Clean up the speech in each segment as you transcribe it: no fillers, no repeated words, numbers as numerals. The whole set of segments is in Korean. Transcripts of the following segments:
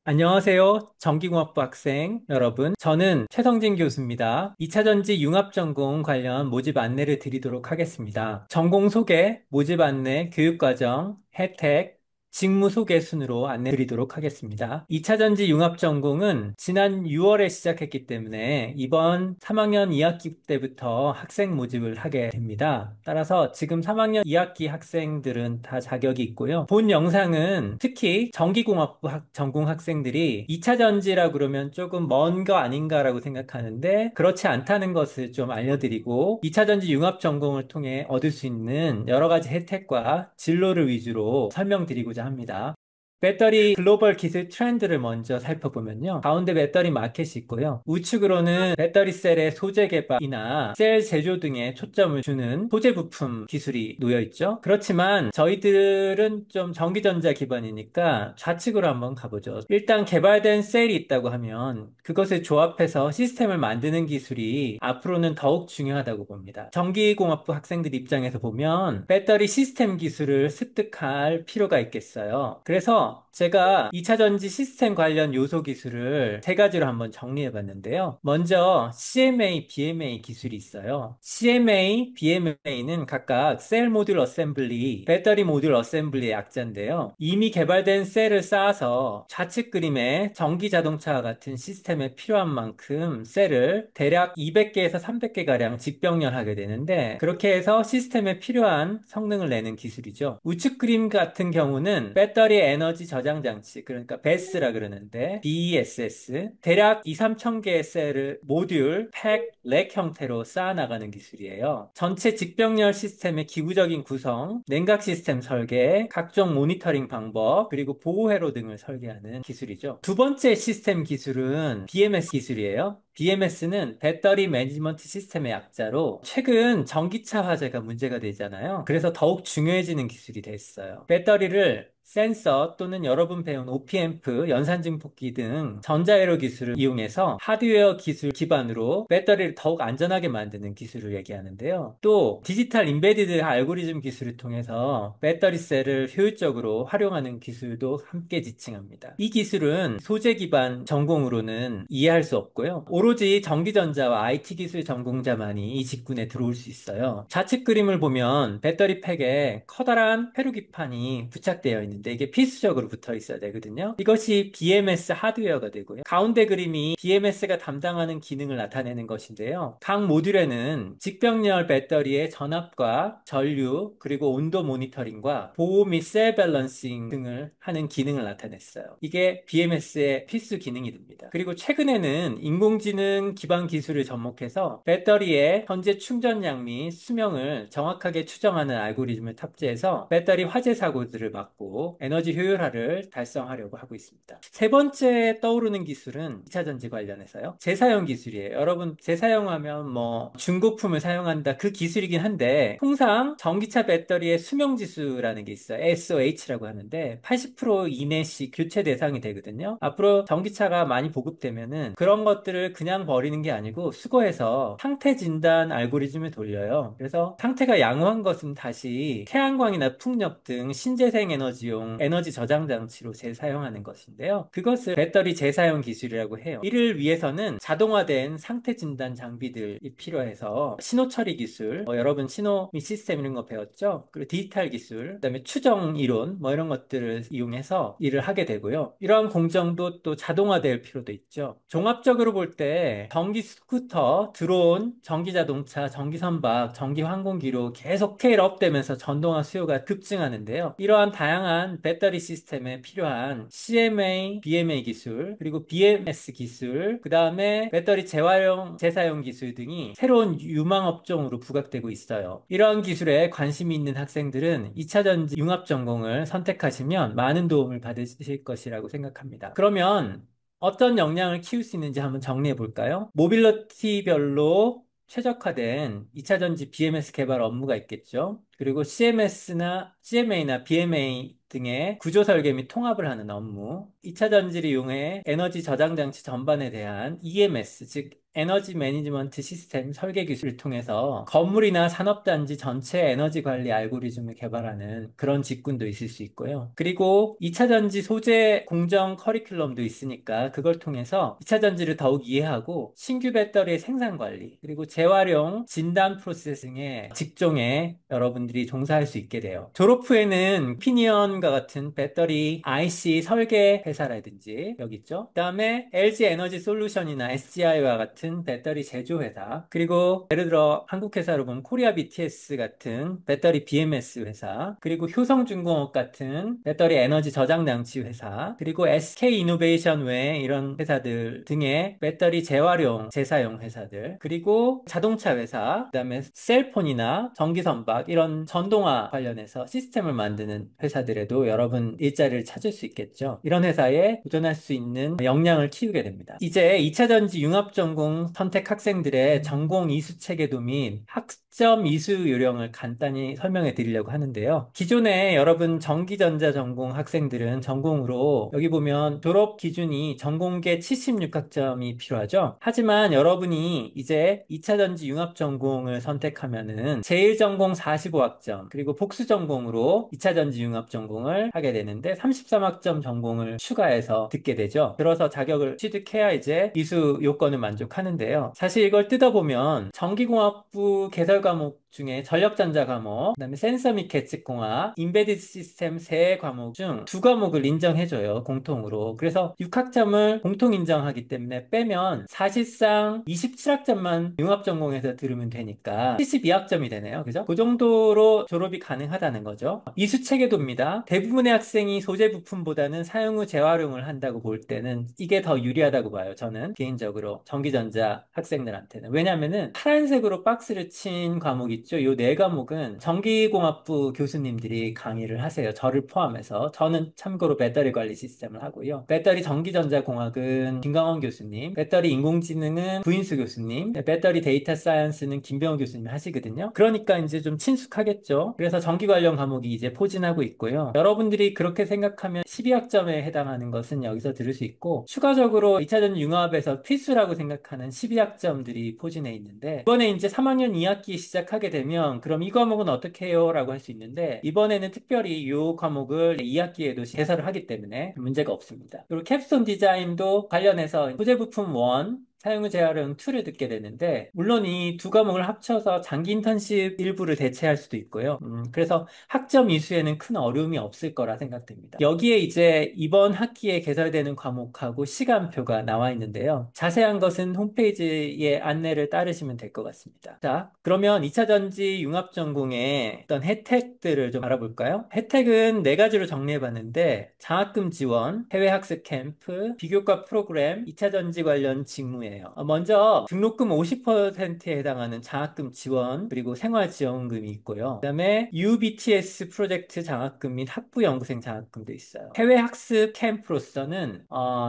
안녕하세요. 전기공학부 학생 여러분. 저는 최성진 교수입니다. 2차전지 융합전공 관련 모집 안내를 드리도록 하겠습니다. 전공 소개, 모집 안내, 교육과정, 혜택, 직무 소개 순으로 안내 드리도록 하겠습니다. 2차전지 융합전공은 지난 6월에 시작했기 때문에 이번 3학년 2학기 때부터 학생 모집을 하게 됩니다. 따라서 지금 3학년 2학기 학생들은 다 자격이 있고요. 본 영상은 특히 전기공학부 전공 학생들이 2차 전지라 그러면 조금 먼 거 아닌가라고 생각하는데 그렇지 않다는 것을 좀 알려드리고 2차 전지 융합 전공을 통해 얻을 수 있는 여러 가지 혜택과 진로를 위주로 설명드리고자 합니다. 배터리 글로벌 기술 트렌드를 먼저 살펴보면요. 가운데 배터리 마켓이 있고요. 우측으로는 배터리 셀의 소재 개발이나 셀 제조 등에 초점을 주는 소재 부품 기술이 놓여 있죠. 그렇지만 저희들은 좀 전기전자 기반이니까 좌측으로 한번 가보죠. 일단 개발된 셀이 있다고 하면 그것을 조합해서 시스템을 만드는 기술이 앞으로는 더욱 중요하다고 봅니다. 전기공학부 학생들 입장에서 보면 배터리 시스템 기술을 습득할 필요가 있겠어요. 그래서 제가 2차 전지 시스템 관련 요소 기술을 세 가지로 한번 정리해 봤는데요. 먼저 CMA, BMA 기술이 있어요. CMA, BMA는 각각 셀 모듈 어셈블리, 배터리 모듈 어셈블리의 약자인데요. 이미 개발된 셀을 쌓아서 좌측 그림에 전기 자동차와 같은 시스템에 필요한 만큼 셀을 대략 200개에서 300개 가량 직병렬하게 되는데 그렇게 해서 시스템에 필요한 성능을 내는 기술이죠. 우측 그림 같은 경우는 배터리 에너지 저장 장치, 그러니까 BESS라 그러는데 BESS 대략 2, 3천 개의 셀을 모듈, 팩, 렉 형태로 쌓아나가는 기술이에요. 전체 직병렬 시스템의 기구적인 구성, 냉각 시스템 설계, 각종 모니터링 방법, 그리고 보호 회로 등을 설계하는 기술이죠. 두 번째 시스템 기술은 BMS 기술이에요. BMS는 배터리 매니지먼트 시스템의 약자로 최근 전기차 화재가 문제가 되잖아요. 그래서 더욱 중요해지는 기술이 됐어요. 배터리를 센서 또는 여러분 배운 OP앰프, 연산증폭기 등 전자회로 기술을 이용해서 하드웨어 기술 기반으로 배터리를 더욱 안전하게 만드는 기술을 얘기하는데요. 또 디지털 인베디드 알고리즘 기술을 통해서 배터리 셀을 효율적으로 활용하는 기술도 함께 지칭합니다. 이 기술은 소재 기반 전공으로는 이해할 수 없고요. 오로지 전기전자와 IT 기술 전공자만이 이 직군에 들어올 수 있어요. 좌측 그림을 보면 배터리 팩에 커다란 회로기판이 부착되어 있는데 이게 필수적으로 붙어 있어야 되거든요. 이것이 BMS 하드웨어가 되고요. 가운데 그림이 BMS가 담당하는 기능을 나타내는 것인데요. 각 모듈에는 직병렬 배터리의 전압과 전류, 그리고 온도 모니터링과 보호 및 셀 밸런싱 등을 하는 기능을 나타냈어요. 이게 BMS의 필수 기능이 됩니다. 그리고 최근에는 인공지능 기반 기술을 접목해서 배터리의 현재 충전량 및 수명을 정확하게 추정하는 알고리즘을 탑재해서 배터리 화재 사고들을 막고 에너지 효율화를 달성하려고 하고 있습니다. 세 번째 떠오르는 기술은 2차 전지 관련해서요. 재사용 기술이에요. 여러분 재사용하면 뭐 중고품을 사용한다 그 기술이긴 한데 통상 전기차 배터리의 수명 지수라는 게 있어요. SOH라고 하는데 80% 이내씩 교체 대상이 되거든요. 앞으로 전기차가 많이 보급되면은 그런 것들을 그냥 버리는 게 아니고 수거해서 상태 진단 알고리즘을 돌려요. 그래서 상태가 양호한 것은 다시 태양광이나 풍력 등 신재생 에너지용 에너지 저장 장치로 재사용하는 것인데요. 그것을 배터리 재사용 기술이라고 해요. 이를 위해서는 자동화된 상태 진단 장비들이 필요해서 신호 처리 기술, 여러분 신호 및 시스템 이런 거 배웠죠? 그리고 디지털 기술, 그다음에 추정 이론 뭐 이런 것들을 이용해서 일을 하게 되고요. 이러한 공정도 또 자동화될 필요도 있죠. 종합적으로 볼 때 전기 스쿠터, 드론, 전기 자동차, 전기 선박, 전기 항공기로 계속 스케일업 되면서 전동화 수요가 급증하는데요. 이러한 다양한 배터리 시스템에 필요한 CMA, BMA 기술, 그리고 BMS 기술, 그 다음에 배터리 재활용, 재사용 기술 등이 새로운 유망 업종으로 부각되고 있어요. 이러한 기술에 관심이 있는 학생들은 2차 전지 융합 전공을 선택하시면 많은 도움을 받으실 것이라고 생각합니다. 그러면 어떤 역량을 키울 수 있는지 한번 정리해 볼까요? 모빌리티별로 최적화된 2차 전지 BMS 개발 업무가 있겠죠. 그리고 CMA나 BMA 등의 구조 설계 및 통합을 하는 업무, 2차 전지를 이용해 에너지 저장 장치 전반에 대한 EMS, 즉 에너지 매니지먼트 시스템 설계 기술을 통해서 건물이나 산업단지 전체 에너지 관리 알고리즘을 개발하는 그런 직군도 있을 수 있고요. 그리고 2차 전지 소재 공정 커리큘럼도 있으니까 그걸 통해서 2차 전지를 더욱 이해하고 신규 배터리의 생산 관리, 그리고 재활용, 진단 프로세싱의 직종에 여러분들이 종사할 수 있게 돼요. 졸업 후에는 피니언과 같은 배터리 IC 설계 회사라든지 여기 있죠. 그다음에 LG 에너지 솔루션이나 SGI와 같은 배터리 제조 회사, 그리고 예를 들어 한국 회사로 보면 코리아 BTS 같은 배터리 BMS 회사, 그리고 효성중공업 같은 배터리 에너지 저장 장치 회사, 그리고 SK 이노베이션 외 이런 회사들 등의 배터리 재활용, 재사용 회사들, 그리고 자동차 회사, 그다음에 셀폰이나 전기선박 이런 전동화 관련해서 시스템을 만드는 회사들에도 여러분 일자리를 찾을 수 있겠죠. 이런 회사에 도전할 수 있는 역량을 키우게 됩니다. 이제 2차 전지 융합 전공 선택 학생들의 전공 이수 체계도 및 학점 이수 요령을 간단히 설명해 드리려고 하는데요. 기존에 여러분 전기전자 전공 학생들은 전공으로 여기 보면 졸업 기준이 전공계 76학점이 필요하죠. 하지만 여러분이 이제 2차 전지 융합 전공을 선택하면은 제1전공 45학점, 그리고 복수 전공으로 2차 전지 융합 전공을 하게 되는데 33학점 전공을 추가해서 듣게 되죠. 들어서 자격을 취득해야 이제 이수 요건을 만족하는데요. 사실 이걸 뜯어보면 전기공학부 개설 과목 중에 전력전자 과목, 그다음에 센서 및 계측공학, 인베디드 시스템 세 과목 중 두 과목을 인정해줘요. 공통으로. 그래서 6학점을 공통 인정하기 때문에 빼면 사실상 27학점만 융합전공에서 들으면 되니까 72학점이 되네요. 그죠? 그 정도로 졸업이 가능하다는 거죠. 이수체계도입니다. 대부분의 학생이 소재 부품보다는 사용 후 재활용을 한다고 볼 때는 이게 더 유리하다고 봐요. 저는 개인적으로 전기전자 학생들한테는. 왜냐면은 파란색으로 박스를 친 과목 있죠. 요 네 과목은 전기공학부 교수님들이 강의를 하세요. 저를 포함해서. 저는 참고로 배터리 관리 시스템을 하고요. 배터리 전기전자공학은 김강원 교수님, 배터리 인공지능은 부인수 교수님, 배터리 데이터 사이언스는 김병호 교수님이 하시거든요. 그러니까 이제 좀 친숙하겠죠. 그래서 전기 관련 과목이 이제 포진하고 있고요. 여러분들이 그렇게 생각하면 12학점에 해당하는 것은 여기서 들을 수 있고, 추가적으로 2차전 융합에서 필수라고 생각하는 12학점들이 포진해 있는데, 이번에 이제 3학년 2학기 시작하게 되면 그럼 이 과목은 어떻게 해요? 라고 할 수 있는데, 이번에는 특별히 이 과목을 2학기에도 개설을 하기 때문에 문제가 없습니다. 그리고 캡스톤 디자인도 관련해서 소재 부품 1, 사용 후 재활용 2를 듣게 되는데, 물론 이 두 과목을 합쳐서 장기 인턴십 일부를 대체할 수도 있고요. 그래서 학점 이수에는 큰 어려움이 없을 거라 생각됩니다. 여기에 이제 이번 학기에 개설되는 과목하고 시간표가 나와 있는데요. 자세한 것은 홈페이지의 안내를 따르시면 될 것 같습니다. 자, 그러면 2차 전지 융합 전공의 어떤 혜택들을 좀 알아볼까요? 혜택은 네 가지로 정리해 봤는데, 장학금 지원, 해외 학습 캠프, 비교과 프로그램, 2차 전지 관련 직무예요. 먼저 등록금 50%에 해당하는 장학금 지원, 그리고 생활지원금이 있고요. 그다음에 UBTS 프로젝트 장학금 및 학부연구생 장학금도 있어요. 해외 학습 캠프로서는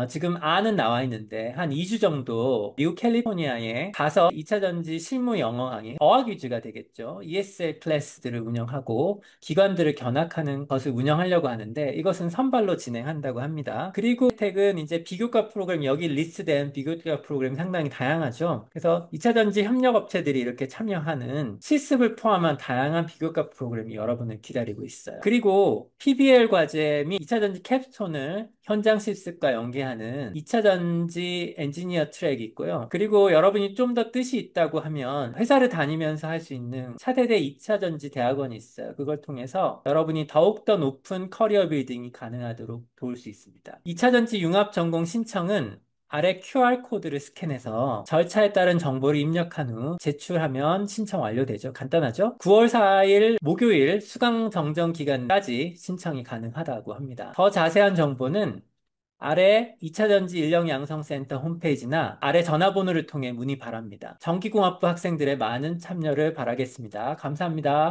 지금 안은 나와 있는데 한 2주 정도 미국 캘리포니아에 가서 2차 전지 실무 영어 강의, 어학 위주가 되겠죠. ESL 클래스들을 운영하고 기관들을 견학하는 것을 운영하려고 하는데, 이것은 선발로 진행한다고 합니다. 그리고 혜택은 이제 비교과 프로그램, 여기 리스트된 비교과 프로그램이 상당히 다양하죠. 그래서 2차 전지 협력업체들이 이렇게 참여하는 실습을 포함한 다양한 비교과 프로그램이 여러분을 기다리고 있어요. 그리고 PBL 과제 및 2차 전지 캡스톤을 현장 실습과 연계하는 2차 전지 엔지니어 트랙이 있고요. 그리고 여러분이 좀 더 뜻이 있다고 하면 회사를 다니면서 할 수 있는 차세대 2차 전지 대학원이 있어요. 그걸 통해서 여러분이 더욱더 높은 커리어 빌딩이 가능하도록 도울 수 있습니다. 2차 전지 융합 전공 신청은 아래 QR코드를 스캔해서 절차에 따른 정보를 입력한 후 제출하면 신청 완료되죠. 간단하죠? 9월 4일 목요일 수강 정정 기간까지 신청이 가능하다고 합니다. 더 자세한 정보는 아래 2차전지 인력양성센터 홈페이지나 아래 전화번호를 통해 문의 바랍니다. 전기공학부 학생들의 많은 참여를 바라겠습니다. 감사합니다.